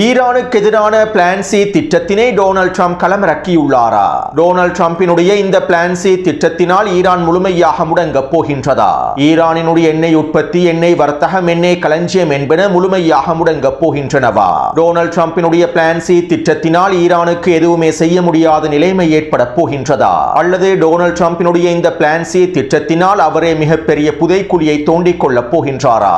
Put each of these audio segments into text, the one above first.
ஈரானுக்கு எதிரான plan C திட்டத்தினை டொனால்ட் ட்ரம்ப் களமிறக்கியுள்ளாரா? டொனால்ட் ட்ரம்பினுடைய இந்த பிளான் சி திட்டத்தினால் ஈரான் முழுமையாக முடங்கப் போகின்றதா? ஈரானினுடைய எண்ணெய் உற்பத்தி, எண்ணெய் வர்த்தகம், எண்ணெய் களஞ்சியம் என்பன முழுமையாக முடங்கப் போகின்றனவா? டொனால்ட் ட்ரம்பினுடைய பிளான் சி திட்டத்தினால் ஈரானுக்கு எதுவுமே செய்ய முடியாத நிலைமை ஏற்பட போகின்றதா? அல்லது டொனால்ட் ட்ரம்பினுடைய இந்த பிளான் சி திட்டத்தினால் அவரே மிகப்பெரிய புதைக்குழியை தோண்டிக் கொள்ளப் போகின்றாரா?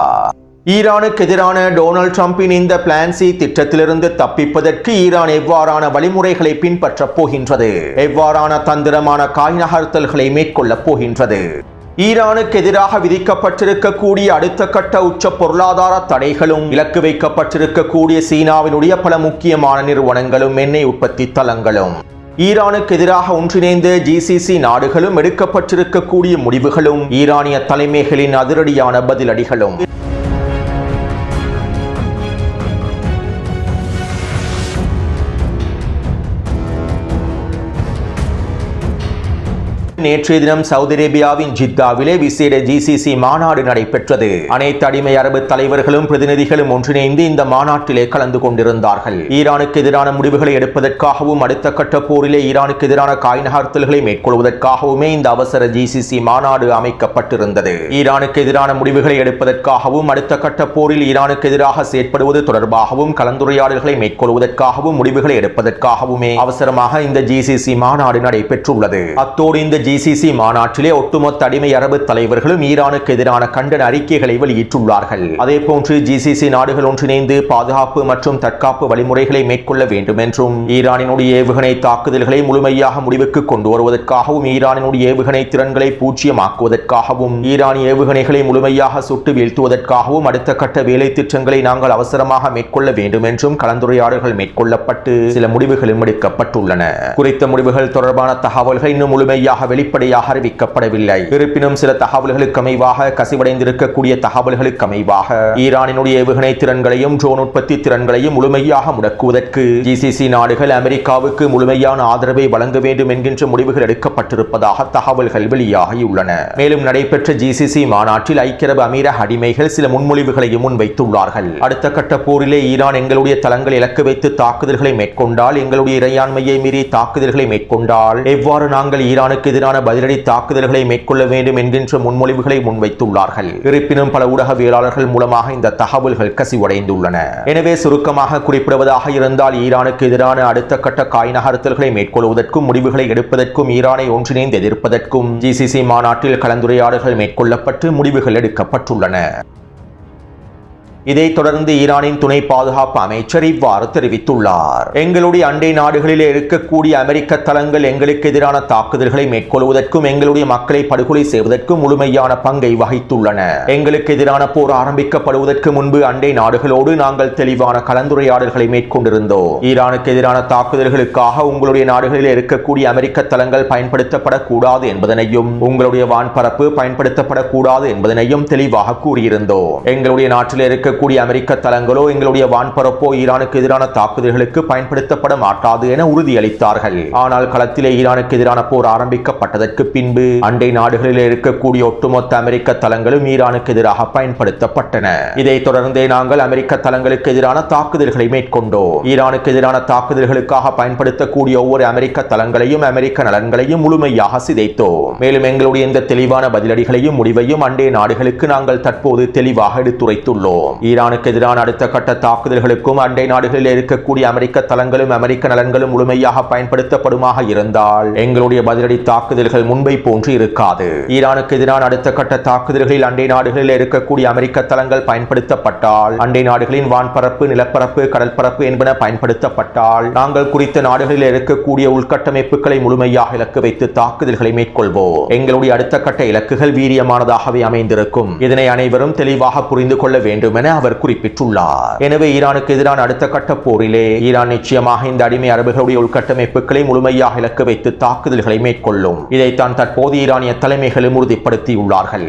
ஈரானுக்கு எதிரான டொனால்ட் ட்ரம்பின் இந்த பிளான் சி திட்டத்திலிருந்து தப்பிப்பதற்கு ஈரான் எவ்வாறான வழிமுறைகளை பின்பற்றப் போகின்றது? எவ்வாறான தந்திரமான காய் நகர்த்தல்களை மேற்கொள்ளப் போகின்றது? ஈரானுக்கு எதிராக விதிக்கப்பட்டிருக்கக்கூடிய அடுத்த கட்ட உச்ச பொருளாதார தடைகளும், இலக்கு வைக்கப்பட்டிருக்கக்கூடிய சீனாவினுடைய பல முக்கியமான நிறுவனங்களும், எண்ணெய் உற்பத்தி தளங்களும், ஈரானுக்கு எதிராக ஒன்றிணைந்த ஜிசிசி நாடுகளும் எடுக்கப்பட்டிருக்கக்கூடிய முடிவுகளும், ஈரானிய தலைமைகளின் அதிரடியான பதிலடிகளும் நேற்றைய தினம் சவுதி அரேபியாவின் ஜித்தாவிலே விசேட ஜிசிசி மாநாடு நடைபெற்றது. அனைத்து அடிமை அரபு தலைவர்களும் பிரதிநிதிகளும் ஒன்றிணைந்து இந்த மாநாட்டிலே கலந்து கொண்டிருந்தார்கள். ஈரானுக்கு எதிரான முடிவுகளை எடுப்பதற்காகவும், அடுத்த கட்ட போரிலே ஈரானுக்கு எதிரான காய் நகர்த்தல்களை மேற்கொள்வதற்காகவுமே இந்த அவசர ஜிசிசி மாநாடு அமைக்கப்பட்டிருந்தது. ஈரானுக்கு எதிரான முடிவுகளை எடுப்பதற்காகவும், அடுத்த கட்ட போரில் ஈரானுக்கு எதிராக செயற்படுவது தொடர்பாகவும் கலந்துரையாடல்களை மேற்கொள்வதற்காகவும், முடிவுகளை எடுப்பதற்காகவுமே அவசரமாக இந்த ஜிசிசி மாநாடு நடைபெற்றுள்ளது. அத்தோடு இந்த ஜிசிசி மாநாட்டிலே ஒட்டுமொத்த அடிமை அரபு தலைவர்களும் ஈரானுக்கு எதிரான கண்டன அறிக்கைகளை வெளியிட்டுள்ளார்கள். அதேபோன்று ஜிசிசி நாடுகள் ஒன்றிணைந்து பாதுகாப்பு மற்றும் தற்காப்பு வழிமுறைகளை மேற்கொள்ள வேண்டும் என்றும், ஈரானினுடைய ஏவுகணை தாக்குதல்களை முழுமையாக முடிவுக்கு கொண்டு வருவதற்காகவும், ஈரானினுடைய ஏவுகணை திறன்களை பூஜ்ஜியமாக்குவதற்காகவும், ஈரானிய ஏவுகணைகளை முழுமையாக சுட்டு வீழ்த்துவதற்காகவும் அடுத்த கட்ட வேலை திட்டங்களை நாங்கள் அவசரமாக மேற்கொள்ள வேண்டும் என்றும் கலந்துரையாடல்கள் மேற்கொள்ளப்பட்டு சில முடிவுகளும் எடுக்கப்பட்டுள்ளன. குறித்த முடிவுகள் தொடர்பான தகவல்கள் இன்னும் முழுமையாக வெளிப்படையாக அறிவிக்கப்படவில்லை. இருப்பினும் சில தகவல்களுக்கு அமைவாக, கசிவடைந்திருக்கக்கூடிய தகவல்களுக்கு அமைவாக, ஈரானினுடைய ஏவுகணை திறன்களையும் ட்ரோன் உற்பத்தி திறன்களையும் முழுமையாக முடக்குவதற்கு ஜிசிசி நாடுகள் அமெரிக்காவுக்கு முழுமையான ஆதரவை வழங்க வேண்டும் என்கின்ற முடிவுகள் எடுக்கப்பட்டிருப்பதாக தகவல்கள் வெளியாகியுள்ளன. மேலும் நடைபெற்ற ஜிசிசி மாநாட்டில் ஐக்கிய அரபு அமீரக அடிமைகள் சில முன்மொழிவுகளையும் முன்வைத்துள்ளார்கள். அடுத்த கட்ட போரிலே ஈரான் எங்களுடைய தளங்களை இலக்கு வைத்து தாக்குதல்களை மேற்கொண்டால், எங்களுடைய இறையாண்மையை மீறி தாக்குதல்களை மேற்கொண்டால் எவ்வாறு நாங்கள் ஈரானுக்கு எதிரான பதிலடி தாக்குதல்களை மேற்கொள்ள வேண்டும் என்கின்ற முன்மொழிவுகளை முன்வைத்துள்ளார்கள். இருப்பினும் பல ஊடகவியலாளர்கள் மூலமாக இந்த தகவல்கள் கசிவடைந்துள்ளன. எனவே சுருக்கமாக குறிப்பிடுவதாக இருந்தால், ஈரானுக்கு எதிரான அடுத்த கட்ட காய் நகர்த்தல்களை மேற்கொள்வதற்கும், முடிவுகளை எடுப்பதற்கும், ஈரானை ஒன்றிணைந்து எதிர்ப்பதற்கும் ஜிசிசி மாநாட்டில் கலந்துரையாடல்கள் மேற்கொள்ளப்பட்டு முடிவுகள் எடுக்கப்பட்டுள்ளன. இதைத் தொடர்ந்து ஈரானின் துணை பாதுகாப்பு அமைச்சர் இவ்வாறு தெரிவித்துள்ளார். எங்களுடைய அண்டை நாடுகளில் இருக்கக்கூடிய அமெரிக்க தளங்கள் எங்களுக்கு எதிரான தாக்குதல்களை மேற்கொள்வதற்கும், எங்களுடைய மக்களை படுகொலை செய்வதற்கும் முழுமையான பங்கை வகித்துள்ளன. எங்களுக்கு எதிரான போர் ஆரம்பிக்கப்படுவதற்கு முன்பு அண்டை நாடுகளோடு நாங்கள் தெளிவான கலந்துரையாடல்களை மேற்கொண்டிருந்தோம். ஈரானுக்கு எதிரான தாக்குதல்களுக்காக உங்களுடைய நாடுகளில் இருக்கக்கூடிய அமெரிக்க தளங்கள் பயன்படுத்தப்படக்கூடாது என்பதனையும், உங்களுடைய வான்பரப்பு பயன்படுத்தப்படக்கூடாது என்பதனையும் தெளிவாக கூறியிருந்தோம். எங்களுடைய நாட்டில் இருக்க அமெரிக்க தளங்களோ எங்களுடைய வான்பரப்போ ஈரானுக்கு எதிரான தாக்குதல்களுக்கு பயன்படுத்தப்பட மாட்டாது என உறுதியளித்தார்கள். ஆனால் களத்திலே ஈரானுக்கு எதிரான போர் ஆரம்பிக்கப்பட்டதற்கு பின்பு அண்டை நாடுகளில் இருக்கக்கூடிய ஒட்டுமொத்த அமெரிக்க தளங்களும் ஈரானுக்கு எதிராக பயன்படுத்தப்பட்டன. இதைத் தொடர்ந்தே நாங்கள் அமெரிக்க தளங்களுக்கு எதிரான தாக்குதல்களை மேற்கொண்டோம். ஈரானுக்கு எதிரான தாக்குதல்களுக்காக பயன்படுத்தக்கூடிய ஒவ்வொரு அமெரிக்க தளங்களையும், அமெரிக்க நலன்களையும் முழுமையாக சிதைத்தோம். மேலும் எங்களுடைய இந்த தெளிவான பதிலடிகளையும் முடிவையும் அண்டை நாடுகளுக்கு நாங்கள் தற்போது தெளிவாக எடுத்துரைத்துள்ளோம். ஈரானுக்கு எதிரான அடுத்த கட்ட தாக்குதல்களுக்கும் அண்டை நாடுகளில் இருக்கக்கூடிய அமெரிக்க தளங்களும், அமெரிக்க நலன்களும் முழுமையாக பயன்படுத்தப்படுமாக இருந்தால் எங்களுடைய பதிலடி தாக்குதல்கள் முன்பை போன்று இருக்காது. ஈரானுக்கு எதிரான அடுத்த கட்ட தாக்குதல்களில் அண்டை நாடுகளில் இருக்கக்கூடிய அமெரிக்க தளங்கள் பயன்படுத்தப்பட்டால், அண்டை நாடுகளின் வான்பரப்பு, நிலப்பரப்பு, கடற்பரப்பு என்பன பயன்படுத்தப்பட்டால், நாங்கள் குறித்த நாடுகளில் இருக்கக்கூடிய உள்கட்டமைப்புகளை முழுமையாக இலக்கு வைத்து தாக்குதல்களை மேற்கொள்வோம். எங்களுடைய அடுத்த கட்ட இலக்குகள் வீரியமானதாகவே அமைந்திருக்கும். இதனை அனைவரும் தெளிவாக புரிந்து கொள்ள வேண்டும் என அவர் குறிப்பிட்டுள்ளார். எனவே ஈரானுக்கு எதிரான அடுத்த கட்ட போரிலே ஈரான் நிச்சயமாக இந்த அடிமை அரபுகளுடைய உள்கட்டமைப்புகளை முழுமையாக இலக்கு வைத்து தாக்குதல்களை மேற்கொள்ளும். இதைத்தான் தற்போது ஈரானிய தலைமைகளும் உறுதிப்படுத்தியுள்ளார்கள்.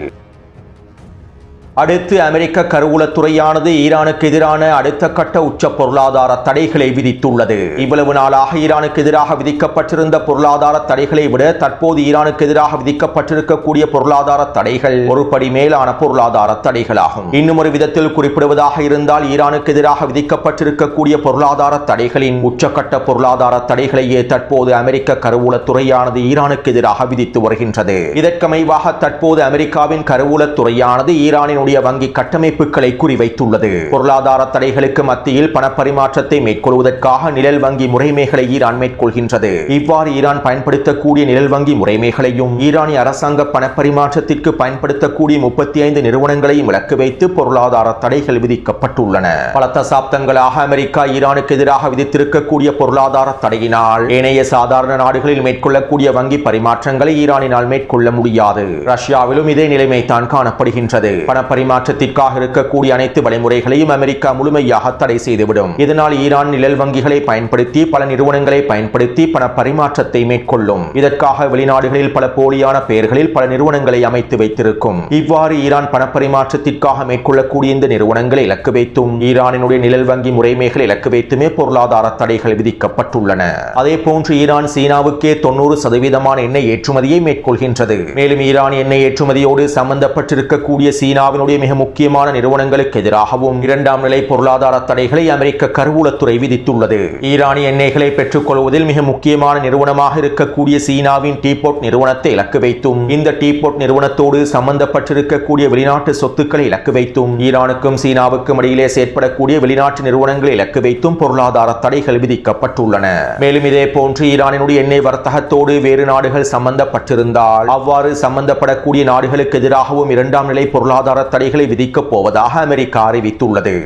அடுத்து அமெரிக்க கருவூலத்துறையானது ஈரானுக்கு எதிரான அடுத்த கட்ட உச்ச பொருளாதார தடைகளை விதித்துள்ளது. இவ்வளவு நாளாக ஈரானுக்கு எதிராக விதிக்கப்பட்டிருந்த பொருளாதார தடைகளை விட தற்போது ஈரானுக்கு எதிராக விதிக்கப்பட்டிருக்கக்கூடிய பொருளாதார தடைகள் ஒரு படி மேலான பொருளாதார தடைகளாகும். இன்னும் ஒரு விதத்தில் குறிப்பிடுவதாக இருந்தால் ஈரானுக்கு எதிராக விதிக்கப்பட்டிருக்கக்கூடிய பொருளாதார தடைகளின் உச்சக்கட்ட பொருளாதார தடைகளையே தற்போது அமெரிக்க கருவூலத்துறையானது ஈரானுக்கு எதிராக விதித்து வருகின்றது. இதற்கமைவாக தற்போது அமெரிக்காவின் கருவூலத்துறையானது ஈரானினுடைய வங்கி கட்டமைப்புகளை குறிவைத்துள்ளது. பொருளாதார தடைகளுக்கு மத்தியில் பணப்பரிமாற்றத்தை மேற்கொள்வதற்காக நிழல் வங்கி முறைமைகளை ஈரான் மேற்கொள்கின்றது. இவ்வாறு ஈரான் பயன்படுத்தக்கூடிய நிழல் வங்கி முறைமைகளையும் ஈரானிய அரசாங்க பணப்பரிமாற்றத்திற்கு பயன்படுத்தக்கூடிய 35 நிறுவனங்களையும் இலக்கு வைத்து பொருளாதார தடைகள் விதிக்கப்பட்டுள்ளன. பல தசாப்தங்களாக அமெரிக்கா ஈரானுக்கு எதிராக விதித்திருக்கக்கூடிய பொருளாதார தடையினால் ஏனைய சாதாரண நாடுகளில் மேற்கொள்ளக்கூடிய வங்கி பரிமாற்றங்களை ஈரானினால் மேற்கொள்ள முடியாது. ரஷ்யாவிலும் இதே நிலைமை தான் காணப்படுகின்றது. பணப்பரிமாற்றத்திற்காக இருக்கக்கூடிய அனைத்து வழிமுறைகளையும் அமெரிக்கா முழுமையாக தடை செய்துவிடும். இதனால் ஈரான் நிழல் வங்கிகளை பயன்படுத்தி பல நிறுவனங்களை பயன்படுத்தி பண பரிமாற்றத்தை மேற்கொள்ளும். இதற்காக வெளிநாடுகளில் பல போலியான பெயர்களில் பல நிறுவனங்களை அமைத்து வைத்திருக்கும். இவ்வாறு ஈரான் பணப்பரிமாற்றத்திற்காக மேற்கொள்ளக்கூடிய இந்த நிறுவனங்களை இலக்கு வைத்தும் ஈரானினுடைய நிழல் வங்கி முறைமைகளை இலக்கு வைத்துமே பொருளாதார தடைகள் விதிக்கப்பட்டுள்ளன. அதே போன்று ஈரான் சீனாவுக்கே 90% எண்ணெய் ஏற்றுமதியை மேற்கொள்கின்றது. மேலும் ஈரான் எண்ணெய் ஏற்றுமதியோடு சம்பந்தப்பட்டிருக்கக்கூடிய சீனாவினுடைய மிக முக்கியமான நிறுவனங்களுக்கு எதிராகவும் 2ஆம் நிலை பொருளாதார தடைகளை அமெரிக்க கருவூலத்துறை விதித்துள்ளது. ஈரானிய எண்ணெய்களை பெற்றுக் கொள்வதில் மிக முக்கியமான நிறுவனமாக இருக்கக்கூடிய சீனாவின் டீபோர்ட் நிறுவனத்தை இலக்கு வைத்தும் இந்த டீபோர்ட் நிறுவனத்தோடு சம்பந்தப்பட்டிருக்கக்கூடிய வெளிநாட்டு சொத்துக்களை இலக்கு வைத்தும் ஈரானுக்கும் சீனாவுக்கும் இடையிலே செயற்படக்கூடிய வெளிநாட்டு நிறுவனங்களை இலக்கு வைத்தும் பொருளாதார தடைகள் விதிக்கப்பட்டுள்ளன. மேலும் இதே போன்று ஈரானினுடைய எண்ணெய் வர்த்தகத்தோடு வேறு நாடுகள் சம்பந்தப்பட்டிருந்தால் அவ்வாறு சம்பந்தப்படக்கூடிய நாடுகளுக்கு எதிராகவும் 2ஆம் நிலை பொருளாதார தடைகளை விதிக்கப் போவதாக அமெரிக்கா அறிவித்துள்ளது.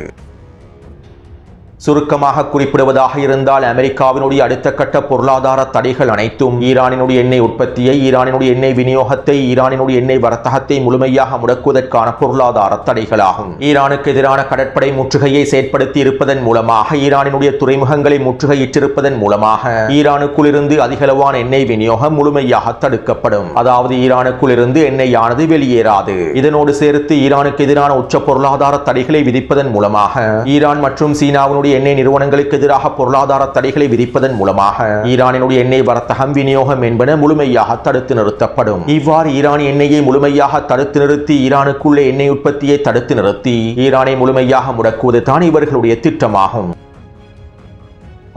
சுருக்கமாக குறிப்பிடுவதாக இருந்தால் அமெரிக்காவினுடைய அடுத்த கட்ட பொருளாதார தடைகள் அனைத்தும் ஈரானினுடைய எண்ணெய் உற்பத்தியை, ஈரானினுடைய எண்ணெய் விநியோகத்தை, ஈரானினுடைய எண்ணெய் வர்த்தகத்தை முழுமையாக முடக்குவதற்கான பொருளாதார தடைகளாகும். ஈரானுக்கு எதிரான கடற்படை முற்றுகையை செயற்படுத்தி இருப்பதன் மூலமாக, ஈரானினுடைய துறைமுகங்களை முற்றுகையிட்டிருப்பதன் மூலமாக ஈரானுக்குள் இருந்து அதிகளவான எண்ணெய் விநியோகம் முழுமையாக தடுக்கப்படும். அதாவது ஈரானுக்குள் இருந்து எண்ணெயானது வெளியேறாது. இதனோடு சேர்த்து ஈரானுக்கு எதிரான உச்ச பொருளாதார தடைகளை விதிப்பதன் மூலமாக ஈரான் மற்றும் சீனாவினுடைய எண்ணெய் நிறுவனங்களுக்கு எதிராக பொருளாதார தடைகளை விதிப்பதன் மூலமாக ஈரானினுடைய எண்ணெய் வர்த்தகம், விநியோகம் என்பன முழுமையாக தடுத்து நிறுத்தப்படும். இவ்வாறு ஈரான் எண்ணெயை முழுமையாக தடுத்து நிறுத்தி ஈரானுக்குள்ள எண்ணெய் உற்பத்தியை தடுத்து நிறுத்தி ஈரானை முழுமையாக முடக்குவது தான் இவர்களுடைய திட்டமாகும்.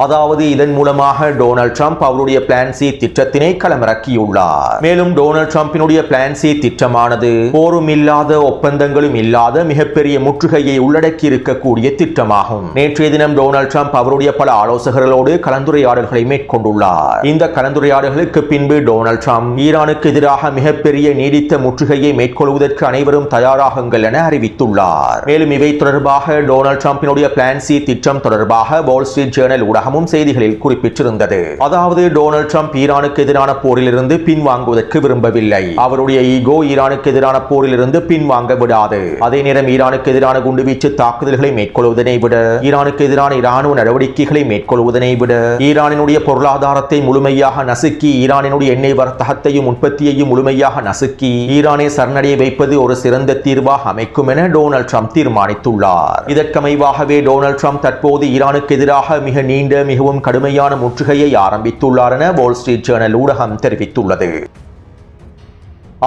அதாவது இதன் மூலமாக டொனால்ட் ட்ரம்ப் அவருடைய பிளான் சி திட்டத்தினை களமிறக்கியுள்ளார். மேலும் டொனால்ட் ட்ரம்பினுடைய பிளான் சி திட்டமானது போரும் இல்லாத, ஒப்பந்தங்களும் இல்லாத மிகப்பெரிய முற்றுகையை உள்ளடக்கி இருக்கக்கூடிய திட்டமாகும். நேற்றைய தினம் டொனால்ட் ட்ரம்ப் அவருடைய பல ஆலோசகர்களோடு கலந்துரையாடல்களை மேற்கொண்டுள்ளார். இந்த கலந்துரையாடல்களுக்கு பின்பு டொனால்ட் ட்ரம்ப் ஈரானுக்கு எதிராக மிகப்பெரிய நீடித்த முற்றுகையை மேற்கொள்வதற்கு அனைவரும் தயாராகுங்கள் என அறிவித்துள்ளார். மேலும் இவை தொடர்பாக டொனால்ட் ட்ரம்பினுடைய பிளான் சி திட்டம் தொடர்பாக வால் ஸ்ட்ரீட் ஜேர்னல் செய்திகளில் குறிப்பிட்டிருந்தது. அதாவது டொனால்ட் ட்ரம்ப் ஈரானுக்கு எதிரான போரிலிருந்து பின்வாங்குவதற்கு விரும்பவில்லை. அவருடைய ஈகோ ஈரானுக்கு எதிரான போரிலிருந்து பின்வாங்க விடாது. அதே நேரம் ஈரானுக்கு எதிரான குண்டுவீச்சு தாக்குதல்களை மேற்கொள்வதனை விட, ஈரானுக்கு எதிரான இராணுவ நடவடிக்கைகளை மேற்கொள்வதனை விட, ஈரானினுடைய பொருளாதாரத்தை முழுமையாக நசுக்கி ஈரானினுடைய எண்ணெய் வர்த்தகத்தையும் உற்பத்தியையும் முழுமையாக நசுக்கி ஈரானை சரணடைய வைப்பது ஒரு சிறந்த தீர்வாக அமைக்கும் என டொனால்ட் ட்ரம்ப் தீர்மானித்துள்ளார். இதற்கமைவாகவே டொனால்ட் ட்ரம்ப் தற்போது ஈரானுக்கு எதிராக மிக நீண்ட, மிகவும் கடுமையான முற்றுகையை ஆரம்பித்துள்ளார் என வால் ஸ்ட்ரீட் ஜேர்னல் ஊடகம் தெரிவித்துள்ளது.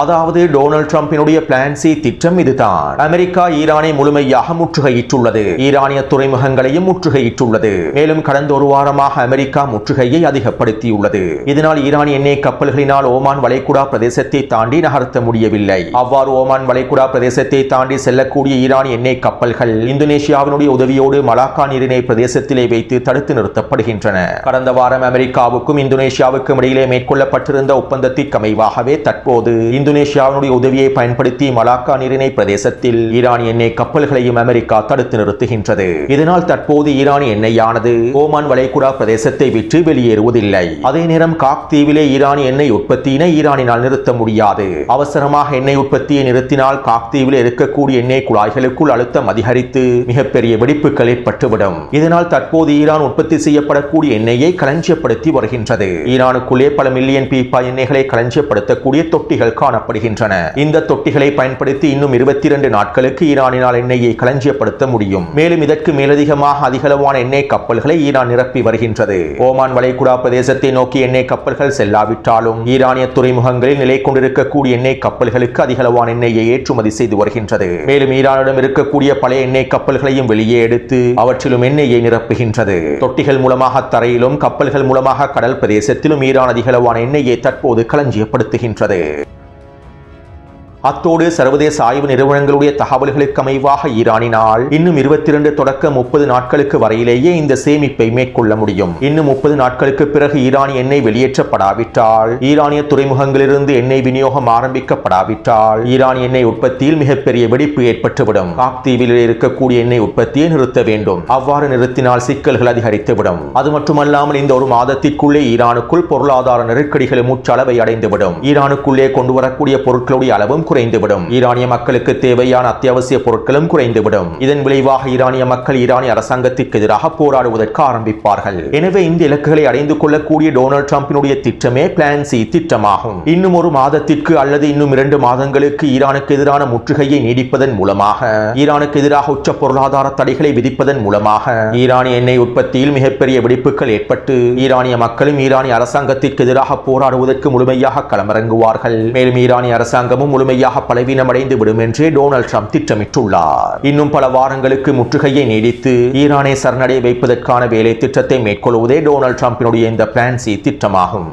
அதாவது டொனால்ட் ட்ரம்பினுடைய பிளான் சி திட்டம் இதுதான். அமெரிக்கா ஈரானை முழுமையாக முற்றுகையிட்டுள்ளது. ஈரானிய துறைமுகங்களையும் முற்றுகையிட்டுள்ளது. மேலும் கடந்த ஒரு வாரமாக அமெரிக்கா முற்றுகையை அதிகப்படுத்தியுள்ளது. இதனால் ஈரான் எண்ணெய் கப்பல்களினால் ஓமான் வளைகுடா பிரதேசத்தை தாண்டி நகர்த்த முடியவில்லை. அவ்வாறு ஓமான் வளைகுடா பிரதேசத்தை தாண்டி செல்லக்கூடிய ஈரான் எண்ணெய் கப்பல்கள் இந்தோனேஷியாவினுடைய உதவியோடு மலாக்கா நீரிணை பிரதேசத்திலே வைத்து தடுத்து நிறுத்தப்படுகின்றன. கடந்த வாரம் அமெரிக்காவுக்கும் இந்தோனேஷியாவுக்கும் இடையிலே மேற்கொள்ளப்பட்டிருந்த ஒப்பந்தத்திற்கு அமைவாகவே தற்போது இந்தோனேஷியாவினுடைய உதவியை பயன்படுத்தி மலாக்கா நீரிணை பிரதேசத்தில் ஈரான் எண்ணெய் கப்பல்களையும் அமெரிக்கா தடுத்து நிறுத்துகின்றது. இதனால் தற்போது ஈரான் எண்ணெயானது ஓமான் வளைகுடா பிரதேசத்தை விட்டு வெளியேறுவதில்லை. அதே நேரம் காக் தீவிலே ஈரான் எண்ணெய் உற்பத்தியினை ஈரானினால் நிறுத்த முடியாது. அவசரமாக எண்ணெய் உற்பத்தியை நிறுத்தினால் காக் தீவில் இருக்கக்கூடிய எண்ணெய் குழாய்களுக்குள் அழுத்தம் அதிகரித்து மிகப்பெரிய வெடிப்புகள் ஏற்பட்டுவிடும். இதனால் தற்போது ஈரான் உற்பத்தி செய்யப்படக்கூடிய எண்ணெயை களஞ்சியப்படுத்தி வருகின்றது. ஈரானுக்குள்ளே பல மில்லியன் பீப்பா எண்ணெய்களை களஞ்சியப்படுத்தக்கூடிய தொட்டிகள் காணப்படுகின்றன. இந்த தொட்டிகளை பயன்படுத்தி இன்னும் 22 நாட்களுக்கு ஈரானினால் எண்ணெயை களஞ்சியப்படுத்த முடியும். மேலும் இதற்கு மேலதிகமாக அதிகளவான எண்ணெய் கப்பல்களை ஈரான் நிரப்பி வருகின்றது. ஓமான் வளைகுடா பிரதேசத்தை நோக்கி எண்ணெய் கப்பல்கள் செல்லாவிட்டாலும் ஈரானிய துறைமுகங்களில் நிலை கொண்டிருக்கக்கூடிய எண்ணெய் கப்பல்களுக்கு அதிகளவான எண்ணெயை ஏற்றுமதி செய்து வருகின்றது. மேலும் ஈரானிடம் இருக்கக்கூடிய பழைய எண்ணெய் கப்பல்களையும் வெளியே எடுத்து அவற்றிலும் எண்ணெயை நிரப்புகின்றது. தொட்டிகள் மூலமாக தரையிலும் கப்பல்கள் மூலமாக கடல் பிரதேசத்திலும் ஈரான் அதிகளவான எண்ணெயை தற்போது களஞ்சியப்படுத்துகின்றது. அத்தோடு சர்வதேச ஆய்வு நிறுவனங்களுடைய தகவல்களுக்கு அமைவாக ஈரானினால் இன்னும் 22 தொடக்க 30 நாட்களுக்கு வரையிலேயே இந்த சேமிப்பை மேற்கொள்ள முடியும். இன்னும் 30 நாட்களுக்கு பிறகு ஈரானிய எண்ணெய் வெளியேற்றப்படாவிட்டால், ஈரானிய துறைமுகங்களிலிருந்து எண்ணெய் விநியோகம் ஆரம்பிக்கப்படாவிட்டால் ஈரானிய எண்ணெய் உற்பத்தியில் மிகப்பெரிய வெடிப்பு ஏற்பட்டுவிடும். பாக் தீவில் இருக்கக்கூடிய எண்ணெய் உற்பத்தியை நிறுத்த வேண்டும். அவ்வாறு நிறுத்தினால் சிக்கல்கள் அதிகரித்துவிடும். அது மட்டுமல்லாமல் இந்த ஒரு மாதத்திற்குள்ளே ஈரானுக்குள் பொருளாதார நெருக்கடிகள் முற்றளவை அடைந்துவிடும். ஈரானுக்குள்ளே கொண்டு வரக்கூடிய பொருட்களுடைய அளவும் குறைந்துவிடும். ஈரானிய மக்களுக்கு தேவையான அத்தியாவசிய பொருட்களும் குறைந்துவிடும். இதன் விளைவாக ஈரானிய மக்கள் ஈரானிய அரசாங்கத்திற்கு எதிராக போராடுவதற்கு ஆரம்பிப்பார்கள். எனவே இந்த இலக்குகளை அடைந்து கொள்ளக்கூடிய டொனால்ட் ட்ரம்பினுடைய திட்டமே பிளான் சி திட்டமாகும். இன்னும் ஒரு மாதத்திற்கு அல்லது இன்னும் 2 மாதங்களுக்கு ஈரானுக்கு எதிரான முற்றுகையை நீடிப்பதன் மூலமாக, ஈரானுக்கு எதிராக உச்ச பொருளாதார தடைகளை விதிப்பதன் மூலமாக ஈரானிய எண்ணெய் உற்பத்தியில் மிகப்பெரிய வெடிப்புகள் ஏற்பட்டு ஈரானிய மக்களும் ஈரானிய அரசாங்கத்திற்கு எதிராக போராடுவதற்கு முழுமையாக களமிறங்குவார்கள். மேலும் ஈரானிய அரசாங்கமும் முழுமையாக பலவீனமடைந்து விடும் என்றே டொனால்ட் ட்ரம்ப் திட்டமிட்டுள்ளார். இன்னும் பல வாரங்களுக்கு முற்றுகையை நீடித்து ஈரானை சரணடைய வைப்பதற்கான வேலை திட்டத்தை மேற்கொள்வதே டொனால்ட் ட்ரம்பினுடைய இந்த பிளான் சி திட்டமாகும்.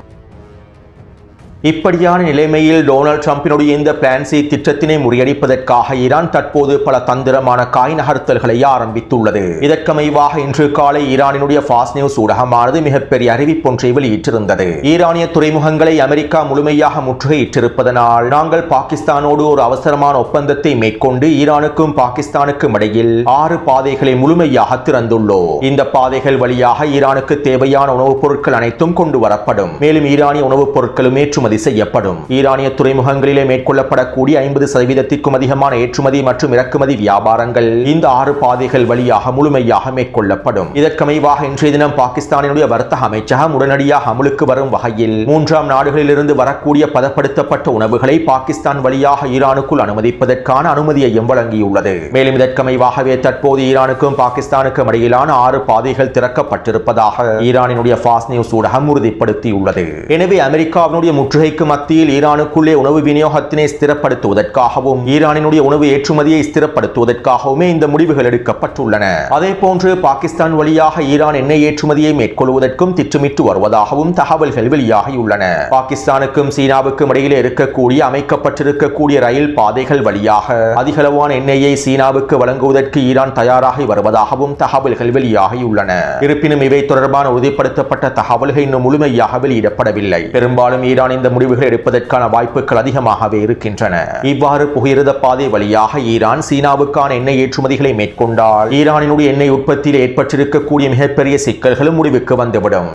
இப்படியான நிலைமையில் டொனால்ட் ட்ரம்பினுடைய இந்த பிளான் சி திட்டத்தினை முறியடிப்பதற்காக ஈரான் தற்போது பல தந்திரமான காய் நகர்த்தல்களை ஆரம்பித்துள்ளது. இதற்கமைவாக இன்று காலை ஈரானினுடைய ஃபாஸ்ட் நியூஸ் ஊடகமானது மிகப்பெரிய அறிவிப்பொன்றை வெளியிட்டிருந்தது. ஈரானிய துறைமுகங்களை அமெரிக்கா முழுமையாக முற்றுகையிட்டிருப்பதனால் நாங்கள் பாகிஸ்தானோடு ஒரு அவசரமான ஒப்பந்தத்தை மேற்கொண்டு ஈரானுக்கும் பாகிஸ்தானுக்கும் இடையில் 6 பாதைகளை முழுமையாக திறந்துள்ளோம். இந்த பாதைகள் வழியாக ஈரானுக்கு தேவையான உணவுப் பொருட்கள் அனைத்தும் கொண்டு வரப்படும். மேலும் ஈரானிய உணவுப் பொருட்களும் ஏற்றுமதி செய்யப்படும். ஈரானிய துறைமுகங்களிலே மேற்கொள்ளப்படக்கூடிய 50% அதிகமான ஏற்றுமதி மற்றும் இறக்குமதி வியாபாரங்கள் இந்த 6 பாதைகள் வழியாக முழுமையாக மேற்கொள்ளப்படும். இதற்கமைவாக இன்றைய தினம் பாகிஸ்தானினுடைய வர்த்தக அமைச்சகம் உடனடியாக அமலுக்கு வரும் வகையில் 3ஆம் நாடுகளிலிருந்து வரக்கூடிய பதப்படுத்தப்பட்ட உணவுகளை பாகிஸ்தான் வழியாக ஈரானுக்குள் அனுமதிப்பதற்கான அனுமதியையும் வழங்கியுள்ளது. மேலும் இதற்கமைவாகவே தற்போது ஈரானுக்கும் பாகிஸ்தானுக்கும் இடையிலான 6 பாதைகள் திறக்கப்பட்டிருப்பதாக ஈரானினுடைய ஃபாஸ்ட் நியூஸ் ஊடகம் உறுதிப்படுத்தியுள்ளது. எனவே அமெரிக்காவினுடைய முற்றுகைக்கு மத்தியில் ஈரானுக்குள்ளே உணவு விநியோகத்தினை ஸ்திரப்படுத்துவதற்காகவும் ஈரானினுடைய உணவு ஏற்றுமதியை ஸ்திரப்படுத்துவதற்காகவுமே இந்த முடிவுகள் எடுக்கப்பட்டுள்ளன. அதே போன்று பாகிஸ்தான் வழியாக ஈரான் எண்ணெய் ஏற்றுமதியை மேற்கொள்வதற்கும் திட்டமிட்டு வருவதாகவும் தகவல்கள் வெளியாகியுள்ளன. பாகிஸ்தானுக்கும் சீனாவுக்கும் இடையிலே இருக்கக்கூடிய அமைக்கப்பட்டிருக்கக்கூடிய ரயில் பாதைகள் வழியாக அதிகளவான எண்ணெயை சீனாவுக்கு வழங்குவதற்கு ஈரான் தயாராகி வருவதாகவும் தகவல்கள் வெளியாகியுள்ளன. இருப்பினும் இவை தொடர்பான உறுதிப்படுத்தப்பட்ட தகவல்கள் இன்னும் முழுமையாக வெளியிடப்படவில்லை. பெரும்பாலும் ஈரான் இந்த முடிவுகள் எடுப்பதற்கான வாய்ப்புகள் அதிகமாகவே இருக்கின்றன. இவ்வாறு புகையிரத பாதை வழியாக ஈரான் சீனாவுக்கான எண்ணெய் ஏற்றுமதிகளை மேற்கொண்டால் ஈரானினுடைய எண்ணெய் உற்பத்தியில் ஏற்பட்டிருக்கக்கூடிய மிகப்பெரிய சிக்கல்களும் முடிவுக்கு வந்துவிடும்.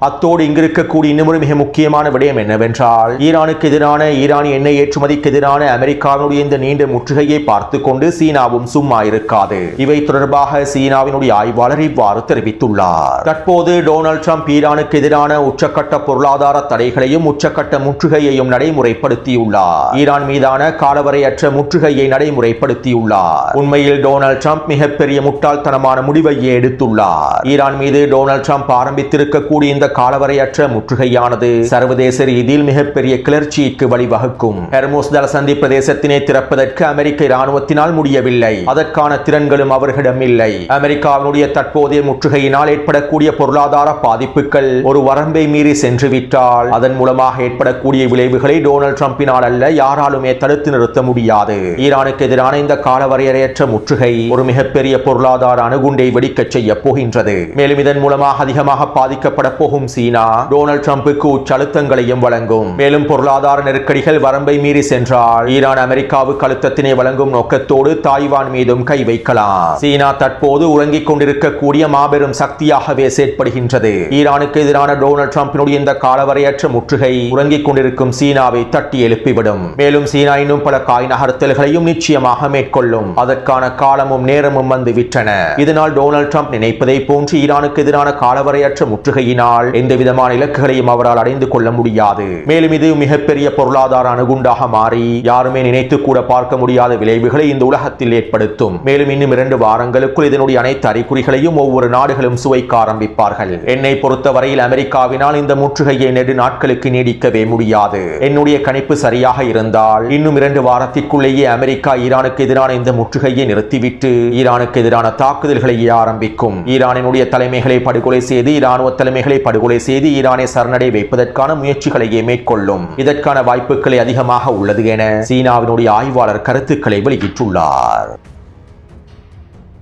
அத்தோடு இங்கிருக்கக்கூடிய இன்னொரு மிக முக்கியமான விடயம் என்னவென்றால், ஈரானுக்கு எதிரான ஈரானிய எண்ணெய் ஏற்றுமதிக்கு எதிரான அமெரிக்காவினுடைய இந்த நீண்ட முற்றுகையை பார்த்து கொண்டு சீனாவும் சும்மா இருக்காது. இவை தொடர்பாக சீனாவினுடைய ஆய்வாளர் இவ்வாறு தெரிவித்துள்ளார். தற்போது டொனால்ட் ட்ரம்ப் ஈரானுக்கு எதிரான உச்சக்கட்ட பொருளாதார தடைகளையும் உச்சக்கட்ட முற்றுகையையும் நடைமுறைப்படுத்தியுள்ளார். ஈரான் மீதான காலவரையற்ற முற்றுகையை நடைமுறைப்படுத்தியுள்ளார். உண்மையில் டொனால்ட் ட்ரம்ப் மிகப்பெரிய முட்டாள்தனமான முடிவையே எடுத்துள்ளார். ஈரான் மீது டொனால்ட் ட்ரம்ப் ஆரம்பித்திருக்கக்கூடிய இந்த காலவரையற்ற முற்றுகையானது சர்வதேச ரீதியில் மிகப்பெரிய கிளர்ச்சிக்கு வழிவகுக்கும். ஹெர்முஸ் ஜலசந்தி பிரதேசத்தினை திறப்பதற்கு அமெரிக்க இராணுவத்தினால் முடியவில்லை. அதற்கான திறன்களும் அவர்களிடம் இல்லை. அமெரிக்காவினுடைய தற்போதைய முற்றுகையினால் ஏற்படக்கூடிய பொருளாதார பாதிப்புகள் ஒரு வரம்பை மீறி சென்றுவிட்டால் அதன் மூலமாக ஏற்படக்கூடிய விளைவுகளை டொனால்ட் ட்ரம்பினால் அல்ல யாராலுமே தடுத்து நிறுத்த முடியாது. ஈரானுக்கு எதிரான இந்த காலவரையறையற்ற முற்றுகை ஒரு மிகப்பெரிய பொருளாதார அணுகுண்டை வெடிக்கச் செய்ய போகின்றது. மேலும் இதன் மூலமாக அதிகமாக பாதிக்கப்பட போகும் சீனா டொனால்ட் ட்ரம்புக்கு உச்சழுத்தங்களையும் வழங்கும். மேலும் பொருளாதார நெருக்கடிகள் வரம்பை மீறி சென்றால் ஈரான் அமெரிக்காவுக்கு அழுத்தத்தினை வழங்கும் நோக்கத்தோடு தாய்வான் மீதும் கை வைக்கலாம். சீனா தற்போது உறங்கிக் கொண்டிருக்கக்கூடிய மாபெரும் சக்தியாகவே செயற்படுகின்றது. ஈரானுக்கு எதிரான டொனால்ட் ட்ரம்பினுடைய இந்த காலவரையற்ற முற்றுகை உறங்கிக் கொண்டிருக்கும் சீனாவை தட்டி எழுப்பிவிடும். மேலும் சீனா இன்னும் பல காய் நகர்த்தல்களையும் நிச்சயமாக மேற்கொள்ளும். அதற்கான காலமும் நேரமும் வந்து விட்டன. இதனால் டொனால்ட் ட்ரம்ப் நினைப்பதை போன்று ஈரானுக்கு எதிரான காலவரையற்ற முற்றுகையினால் இருந்தால் எந்த விதமான இலக்குகளையும் அவரால் அடைந்து கொள்ள முடியாது. மேலும் இது மிகப்பெரிய பொருளாதார அணுகுண்டாக மாறி யாருமே நினைத்து கூட பார்க்க முடியாத விளைவுகளை இந்த உலகத்தில் ஏற்படுத்தும். மேலும் இன்னும் 2 வாரங்களுக்குள் இதனுடைய அனைத்து அறிகுறிகளையும் ஒவ்வொரு நாடுகளும் சுவைக்க ஆரம்பிப்பார்கள். என்னை பொறுத்தவரையில் அமெரிக்காவினால் இந்த முற்றுகையை நெடு நாட்களுக்கு நீடிக்கவே முடியாது. என்னுடைய கணிப்பு சரியாக இருந்தால் இன்னும் 2 வாரத்திற்குள்ளேயே அமெரிக்கா ஈரானுக்கு எதிரான இந்த முற்றுகையை நிறுத்திவிட்டு ஈரானுக்கு எதிரான தாக்குதல்களை ஆரம்பிக்கும். ஈரானினுடைய தலைமைகளை படுகொலை செய்து இராணுவ தலைமைகளை படுகொலை செய்து ஈரானை சரணடை வைப்பதற்கான முயற்சிகளையே மேற்கொள்ளும். இதற்கான வாய்ப்புகளை அதிகமாக உள்ளது என சீனாவினுடைய ஆய்வாளர் கருத்துக்களை வெளியிட்டுள்ளார்.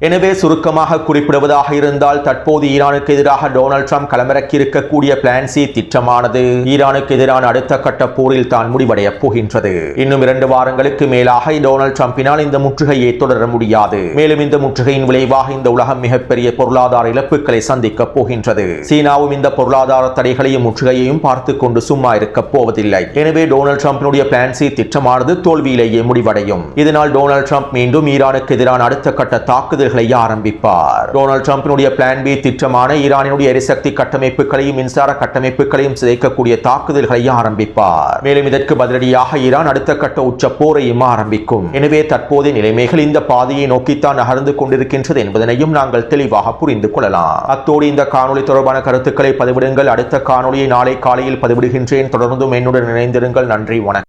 எனவே சுருக்கமாக குறிப்பிடுவதாக இருந்தால் தற்போது ஈரானுக்கு எதிராக டொனால்ட் ட்ரம்ப் களமிறக்கி இருக்கக்கூடிய பிளான் சி திட்டமானது ஈரானுக்கு எதிரான அடுத்த கட்ட போரில் தான் முடிவடைய போகின்றது. இன்னும் 2 வாரங்களுக்கு மேலாக டொனால்ட் ட்ரம்பினால் இந்த முற்றுகையை தொடர முடியாது. மேலும் இந்த முற்றுகையின் விளைவாக இந்த உலகம் மிகப்பெரிய பொருளாதார இழப்புகளை சந்திக்க போகின்றது. சீனாவும் இந்த பொருளாதார தடைகளையும் முற்றுகையையும் பார்த்து கொண்டு சும்மா இருக்க போவதில்லை. எனவே டொனால்ட் ட்ரம்பினுடைய பிளான் சி திட்டமானது தோல்வியிலேயே முடிவடையும். இதனால் டொனால்ட் ட்ரம்ப் மீண்டும் ஈரானுக்கு எதிரான அடுத்த கட்ட தாக்குதல் ஆரம்பிப்பார். டொனால்ட் ட்ரம்பினுடைய பிளான் பி திட்டமான ஈரானினுடைய எரிசக்தி கட்டமைப்புகளையும் மின்சார கட்டமைப்புகளையும் சிதைக்கக்கூடிய தாக்குதல்களை ஆரம்பிப்பார். மேலும் இதற்கு பதிலடியாக ஈரான் அடுத்த கட்ட உச்ச போரையும் ஆரம்பிக்கும். எனவே தற்போதைய நிலைமைகள் இந்த பாதையை நோக்கித்தான் நகர்ந்து கொண்டிருக்கின்றது என்பதனையும் நாங்கள் தெளிவாக புரிந்து கொள்ளலாம். அத்தோடு இந்த காணொலி தொடர்பான கருத்துக்களை பதிவிடுங்கள். அடுத்த காணொலியை நாளை காலையில் பதிவிடுகின்றேன். தொடர்ந்தும் என்னுடன் இணைந்திருங்கள். நன்றி, வணக்கம்.